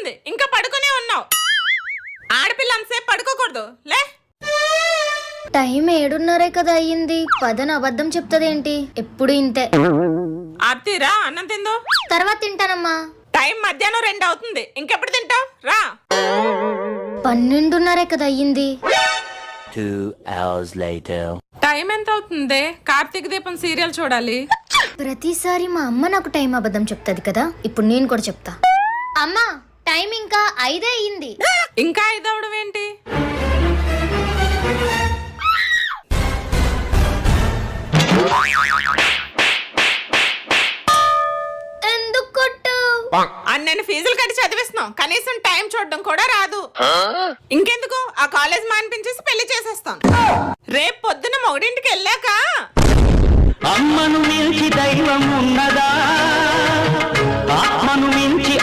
అవుతుంది, ఇంకా పడుకునే ఉన్నావు. ఆడపిల్ల అంతసేపు పడుకోకూడదు, లే. టైం 7:30 కదా అయ్యింది. పదని అబద్ధం చెప్తదేంటి? ఎప్పుడు ఇంతే. ఆర్తీరా, అన్నం తిందో. తర్వాత తింటానమ్మా. టైం మధ్యాహ్నం 2 అవుతుంది, ఇంకెప్పుడు తింటావు? రా. 12:30 కదా అయ్యింది. 2 hours later. టైం ఎంత అవుతుంది? కార్తీక దీపం సీరియల్ చూడాలి. ప్రతిసారి మా అమ్మ నాకు టైం అబద్ధం చెప్తది కదా, ఇప్పుడు నేను కూడా చెప్తా. అమ్మా, టైం ఇంకా 5 అయ్యింది. ఇంకా 5 అవడం ఏంటి? ఎందుకు కొట్టావు? అన్నని ఫీజులు కట్టి చదివిస్తున్నాం, కనీసం టైం చూడడం కూడా రాదు. ఇంకెందుకు, ఆ కాలేజ్ మానిపించేసి పెళ్లి చేసేస్తాం. రేపు పొద్దున 1:00కి వెళ్ళాక అమ్మను మించి దైవం ఉన్నదా?